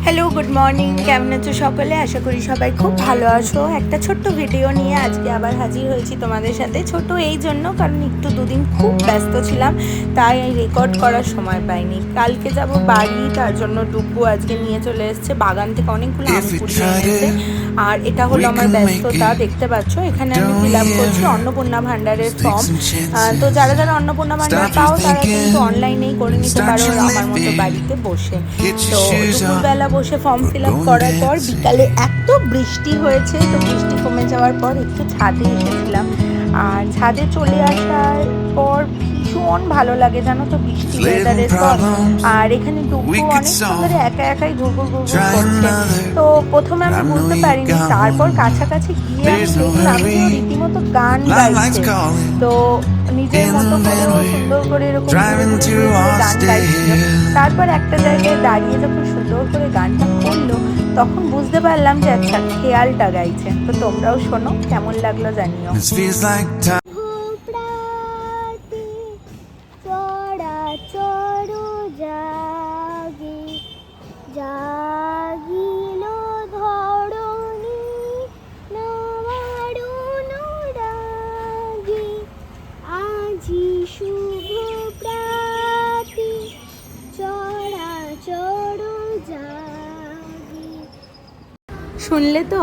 Hello, good morning. কেমন আছো সকলে? আশা করি সবাই খুব ভালো আছো। একটা ছোট্ট ভিডিও নিয়ে আজকে আবার হাজির হয়েছি তোমাদের সাথে। ছোট এই জন্য কারণ একটু দুদিন খুব ব্যস্ত ছিলাম, তাই রেকর্ড করার সময় পাইনি। কালকে যাব বাড়ি, তার জন্য ডুব্বু আজকে নিয়ে চলে এসেছে বাগান থেকে অনেকগুলো আম কুড়িয়ে এনেছে। আর এটা হলো আমার ব্যস্ততা, দেখতে পাচ্ছ। এখানে আমি ফিল আপ করছি অন্নপূর্ণা ভাণ্ডারের ফর্ম। তো যারা যারা অন্নপূর্ণা ভাণ্ডার পাও তারা কিন্তু অনলাইনেই করে নিতে পারো আমার মতো বাড়িতে বসে। তো দুপুরবেলা বসে ফর্ম ফিল আপ করার পর বিকালে এত বৃষ্টি হয়েছে, তো বৃষ্টি কমে যাওয়ার পর একটু ছাদে এসেছিলাম। আর ছাদে চলে আসার পর ভীষণ ভালো লাগে জানো তো, বৃষ্টি ওয়েদারের পর। আর এখানে ডুব্বু অনেকক্ষণ ধরে একা একাই ঘুরঘুর ঘুরঘুর করছে। তো প্রথমে আমি বুঝতে পারিনি, তারপর কাছাকাছি গিয়ে আমি দেখলাম যে ও রীতিমতো গান গাইছে। তো নিজের মতো করে ও সুন্দর করে এরকম ঘুরে ঘুরে ঘুরে ঘুরে গান গাইছিল। তারপর একটা জায়গায় দাঁড়িয়ে যখন সুন্দর করে গানটা করলো, তখন বুঝতে পারলাম যে আচ্ছা খেয়ালটা গাইছে। তো তোমরাও শোনো, কেমন লাগলো জানিও। জাগিল ধরণী নবারুণ রাগে, আজি শুভ প্রাতি চরাচর জাগি। শুনলে তো,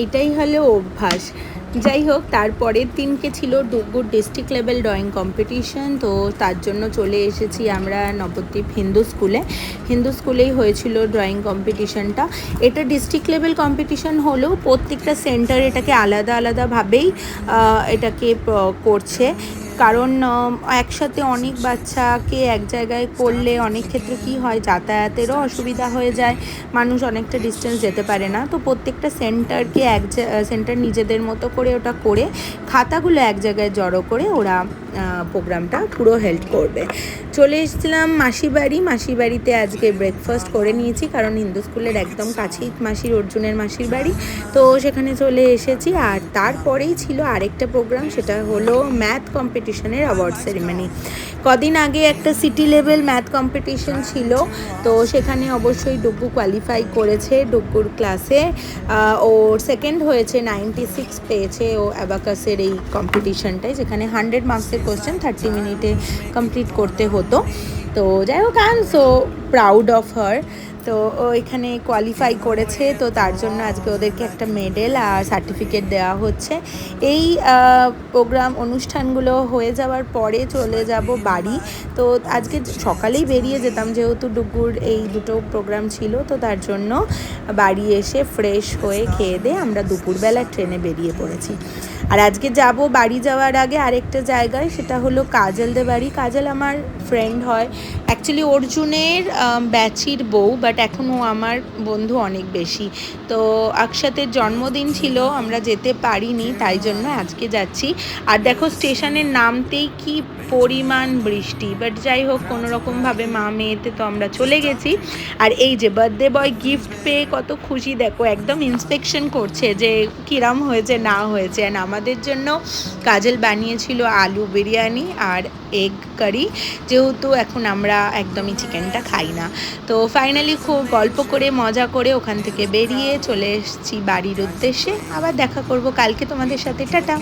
এটাই হলো অভ্যাস। যাই হোক, তারপরের দিনকে ছিল ডুগ্গুর ডিস্ট্রিক্ট লেভেল ড্রয়িং কম্পিটিশন। তো তার জন্য চলে এসেছি আমরা নবদ্বীপ হিন্দু স্কুলেই হয়েছিল ড্রয়িং কম্পিটিশনটা। এটা ডিস্ট্রিক্ট লেভেল কম্পিটিশন হলেও প্রত্যেকটা সেন্টার এটাকে আলাদা আলাদাভাবেই এটাকে করছে। কারণ একসাথে অনেক বাচ্চাকে এক জায়গায় করলে অনেক ক্ষেত্রে কী হয়, যাতায়াতেরও অসুবিধা হয়ে যায়, মানুষ অনেকটা ডিস্টেন্স যেতে পারে না। তো প্রত্যেকটা সেন্টারকে সেন্টার নিজেদের মতো করে ওটা করে খাতাগুলো এক জায়গায় জড়ো করে ওরা প্রোগ্রামটা পুরো হেল্প করবে। চলে এসেছিলাম মাসির বাড়িতে আজকে ব্রেকফাস্ট করে নিয়েছি, কারণ হিন্দু স্কুলের একদম কাছেই অর্জুনের মাসির বাড়ি। তো সেখানে চলে এসেছি। আর তারপরেই ছিল আরেকটা প্রোগ্রাম, সেটা হলো ম্যাথ কম্পিটিশনের অ্যাওয়ার্ড সেরিমনি। কদিন আগে একটা সিটি লেভেল ম্যাথ কম্পিটিশন ছিল, তো সেখানে অবশ্যই ডুগ্গু কোয়ালিফাই করেছে। ডুগ্গুর ক্লাসে ওর সেকেন্ড হয়েছে, 96 পেয়েছে ও অ্যাবাকাসের এই কম্পিটিশনটায়, যেখানে 100 মার্কসের কোয়েশ্চেন 30 মিনিটে কমপ্লিট করতে হতো। তো যাই হোক, I am so proud of her. তো ও এখানে কোয়ালিফাই করেছে, তো তার জন্য আজকে ওদেরকে একটা মেডেল আর সার্টিফিকেট দেওয়া হচ্ছে। এই প্রোগ্রাম অনুষ্ঠানগুলো হয়ে যাওয়ার পরে চলে যাব বাড়ি। তো আজকে সকালেই বেরিয়ে যেতাম, যেহেতু ডুগ্গুর এই দুটো প্রোগ্রাম ছিল। তো তার জন্য বাড়ি এসে ফ্রেশ হয়ে খেয়ে দিয়ে আমরা দুপুরবেলা ট্রেনে বেরিয়ে পড়েছি। আর আজকে যাব বাড়ি যাওয়ার আগে আরেকটা জায়গায়, সেটা হলো কাজলদের বাড়ি। কাজল আমার ফ্রেন্ড হয়, অ্যাকচুয়ালি অর্জুনের ব্যাচির বউ, বাট এখন ও আমার বন্ধু অনেক বেশি। তো আকশাতের জন্মদিন ছিল, আমরা যেতে পারিনি, তাই জন্য আজকে যাচ্ছি। আর দেখো, স্টেশনের নামতেই কি পরিমাণ বৃষ্টি, বাট যাই হোক কোনো রকমভাবে মা মেয়েতে তো আমরা চলে গেছি। আর এই যে বার্থডে বয় গিফট পেয়ে কত খুশি, দেখো একদম ইন্সপেকশন করছে যে কিরাম হয়েছে না হয়েছে। অ্যান্ড আমাদের জন্য কাজল বানিয়েছিল আলু বিরিয়ানি আর এগ কারি, যেহেতু এখন আমরা একদমই চিকেনটা খাই না। তো ফাইনালি খুব গল্প করে মজা করে ওখান থেকে বেরিয়ে চলে এসেছি বাড়ির উদ্দেশ্যে। আবার দেখা করব কালকে তোমাদের সাথে। টাটা।